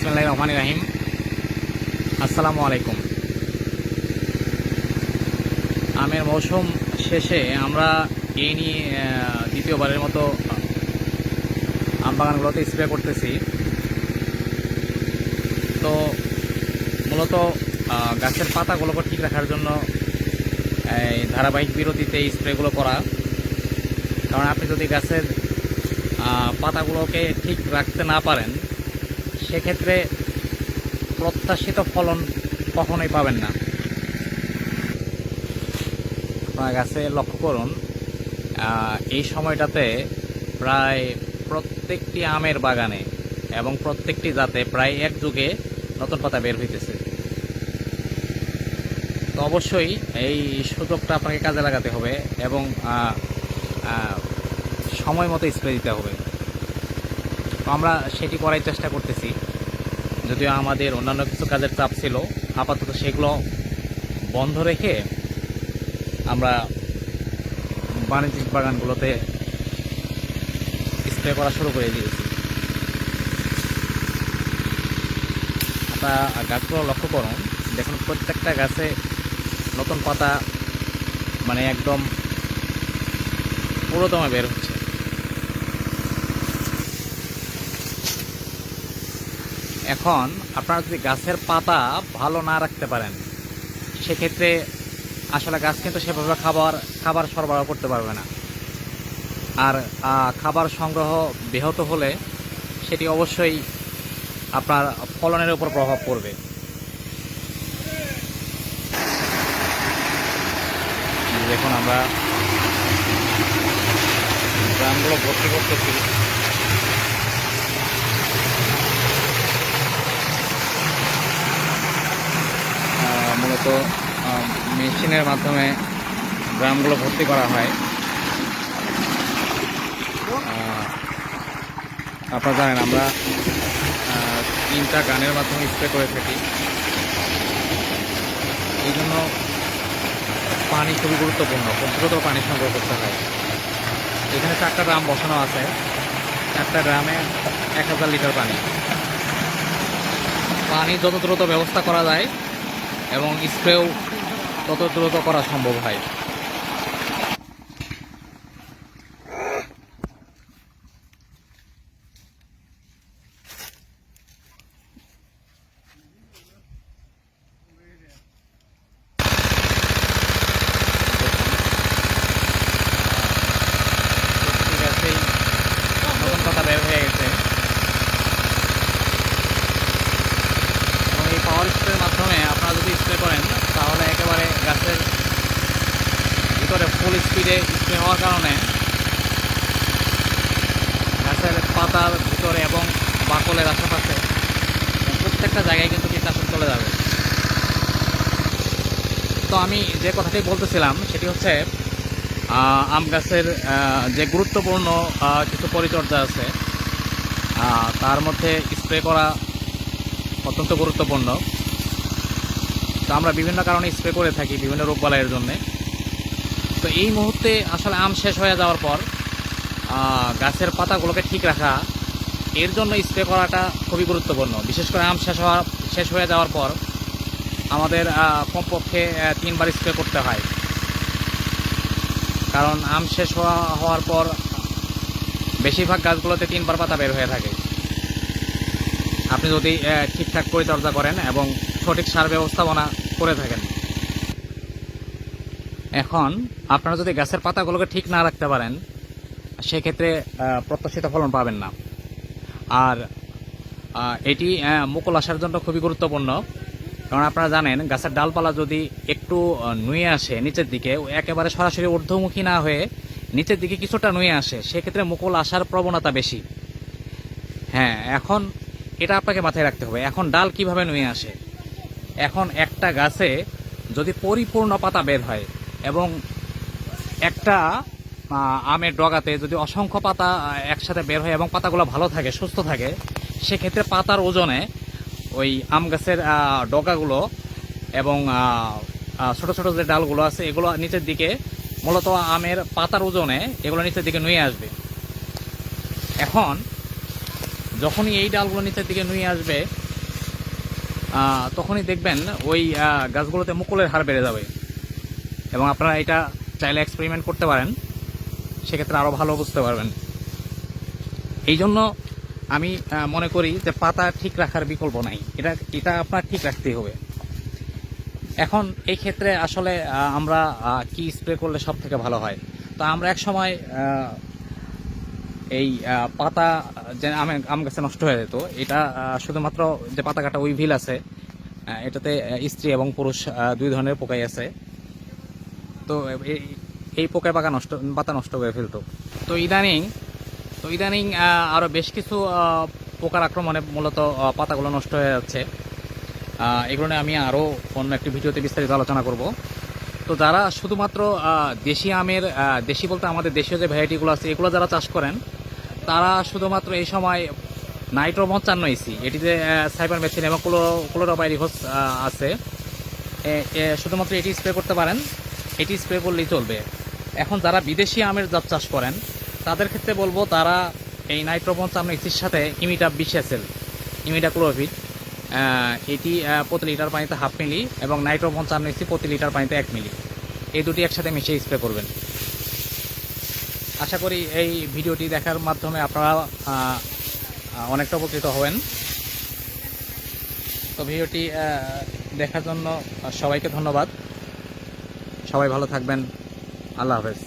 বিসমিল্লাহির রহমানির রহিম। আসসালামু আলাইকুম। আমের মৌসুম শেষে আমরা এই নিয়ে দ্বিতীয়বারের মতো আম বাগানগুলোতে স্প্রে করতেছি। তো মূলত গাছের পাতাগুলোকে ঠিক রাখার জন্য এই ধারাবাহিক বিরতিতে এই স্প্রেগুলো করা। কারণ আপনি যদি গাছের পাতাগুলোকে ঠিক রাখতে না পারেন, সেক্ষেত্রে প্রত্যাশিত ফলন কখনোই পাবেন না। আপনার গাছে লক্ষ্য করুন, এই সময়টাতে প্রায় প্রত্যেকটি আমের বাগানে এবং প্রত্যেকটি জাতে প্রায় একযুগে নতুন পাতা বের হইতেছে। তো অবশ্যই এই সুযোগটা আপনাকে কাজে লাগাতে হবে এবং সময় মতো স্প্রে দিতে হবে। তো আমরা সেটি করার চেষ্টা করতেছি, যদিও আমাদের অন্যান্য কিছু কাজের চাপ ছিল। আপাতত সেগুলো বন্ধ রেখে আমরা বাণিজ্যিক বাগানগুলোতে স্প্রে করা শুরু করে দিয়েছি। আপনারা গাছগুলো লক্ষ্য করুন, দেখুন প্রত্যেকটা গাছে নতুন পাতা মানে একদম পুরোদমে বের হচ্ছে। এখন আপনারা যদি গাছের পাতা ভালো না রাখতে পারেন, সেক্ষেত্রে আসলে গাছ কিন্তু সেভাবে খাবার সরবরাহ করতে পারবে না। আর খাবার সংগ্রহ ব্যাহত হলে সেটি অবশ্যই আপনার ফলনের উপর প্রভাব পড়বে। দেখুন আমরা ড্রামগুলো ভর্তি করতেছি। মূলত মেশিনের মাধ্যমে ড্রামগুলো ভর্তি করা হয়। আপনারা জানেন আমরা 3টা গানের মাধ্যমে স্প্রে করে থাকি। এই জন্য পানি খুবই গুরুত্বপূর্ণ, প্রচুর পানি সংগ্রহ করতে হয়। এখানে 4টা ড্রাম বসানো আছে, 4টা ড্রামে 1000 লিটার পানি। পানি যত দ্রুত ব্যবস্থা করা যায় এবং স্প্রেও তত দ্রুত করা সম্ভব হয়। নতুন পাতা বের হয়ে গেছে এবং এই পাওয়ার স্প্রের মাধ্যমে আপনারা যদি স্প্রে করেন, তাহলে একেবারে গাছের ভিতরে ফুল স্পিডে স্প্রে হওয়ার কারণে গাছের পাতার ভিতরে এবং বাকলের আশেপাশে প্রত্যেকটা জায়গায় কিন্তু কীটনাশক চলে যাবে। তো আমি যে কথাটি বলতেছিলাম সেটি হচ্ছে, আম গাছের যে গুরুত্বপূর্ণ কিছু পরিচর্যা আছে, তার মধ্যে স্প্রে করা অত্যন্ত গুরুত্বপূর্ণ। তো আমরা বিভিন্ন কারণে স্প্রে করে থাকি, বিভিন্ন রোগবালাইয়ের জন্যে। তো এই মুহূর্তে আসলে আম শেষ হয়ে যাওয়ার পর গাছের পাতাগুলোকে ঠিক রাখা, এর জন্য স্প্রে করাটা খুবই গুরুত্বপূর্ণ। বিশেষ করে আম শেষ হয়ে যাওয়ার পর আমাদের কমপক্ষে 3বার স্প্রে করতে হয়। কারণ আম শেষ হওয়ার পর বেশিরভাগ গাছগুলোতে 3বার পাতা বের হয়ে থাকে। আপনি যদি ঠিকঠাক পরিচর্যা করেন এবং সঠিক সার ব্যবস্থাপনা করে থাকেন। এখন আপনারা যদি গাছের পাতাগুলোকে ঠিক না রাখতে পারেন, সেক্ষেত্রে প্রত্যাশিত ফলন পাবেন না। আর এটি মুকুল আসার জন্য খুবই গুরুত্বপূর্ণ। কারণ আপনারা জানেন, গাছের ডালপালা যদি একটু নুয়ে আসে নিচের দিকে, একেবারে সরাসরি ঊর্ধ্বমুখী না হয়ে নিচের দিকে কিছুটা নুয়ে আসে, সেক্ষেত্রে মুকুল আসার প্রবণতা বেশি। হ্যাঁ, এখন এটা আপনাকে মাথায় রাখতে হবে। এখন ডাল কিভাবে নুয়ে আসে? এখন একটা গাছে যদি পরিপূর্ণ পাতা বের হয় এবং একটা আমের ডগাতে যদি অসংখ্য পাতা একসাথে বের হয় এবং পাতাগুলো ভালো থাকে, সুস্থ থাকে, সেক্ষেত্রে পাতার ওজনে ওই আম গাছের ডগাগুলো এবং ছোট ছোট যে ডালগুলো আছে, এগুলো নিচের দিকে, মূলত আমের পাতার ওজনে এগুলো নিচের দিকে নুয়ে আসবে। এখন যখনই এই ডালগুলো নিচের দিকে নুয়ে আসবে, তখনই দেখবেন ওই গাছগুলোতে মুকুলের হার বেড়ে যাবে। এবং আপনারা এটা চাইলে এক্সপেরিমেন্ট করতে পারেন, সেক্ষেত্রে আরও ভালো বুঝতে পারবেন। এই জন্য আমি মনে করি যে পাতা ঠিক রাখার বিকল্প নাই, এটা আপনার ঠিক রাখতেই হবে। এখন এই ক্ষেত্রে আসলে আমরা কি স্প্রে করলে সব থেকে ভালো হয়? তো আমরা এক সময় এই পাতা যে আম গাছে নষ্ট হয়ে যেত, এটা শুধুমাত্র যে পাতা কাটা উইভিল আছে, এটাতে স্ত্রী এবং পুরুষ দুই ধরনের পোকাই আছে। তো এই পোকায় পাতা নষ্ট করে ফেলতো। তো ইদানিং আরও বেশ কিছু পোকার আক্রমণে মূলত পাতাগুলো নষ্ট হয়ে যাচ্ছে। এগুলো নিয়ে আমি আরও অন্য একটি ভিডিওতে বিস্তারিত আলোচনা করব। তো যারা শুধুমাত্র দেশি আমের, দেশি বলতে আমাদের দেশীয় যে ভ্যারাইটিগুলো আছে এগুলো যারা চাষ করেন, তারা শুধুমাত্র এই সময় নাইট্রো 55 ইসি, এটিতে সাইপারমেথ্রিন এবং ক্লোরোপাইরিফস আছে, শুধুমাত্র এটি স্প্রে করতে পারেন। এটি স্প্রে করলেই চলবে। এখন যারা বিদেশি আমের জাত চাষ করেন তাদের ক্ষেত্রে বলবো, তারা এই নাইট্রো 55 ইসির সাথে ইমিডা 20 ইমিডাক্লোরোপিড, এটি প্রতি লিটার পানিতে 1/2 মিলি এবং নাইট্রো 55 ইসি প্রতি লিটার পানিতে 1 মিলি, এই দুটি একসাথে মিশিয়ে স্প্রে করবেন। আশা করি এই ভিডিওটি দেখার মাধ্যমে আপনারা অনেকটা উপকৃত হবেন। তো ভিডিওটি দেখার জন্য সবাইকে ধন্যবাদ। সবাই ভালো থাকবেন। আল্লাহ হাফেজ।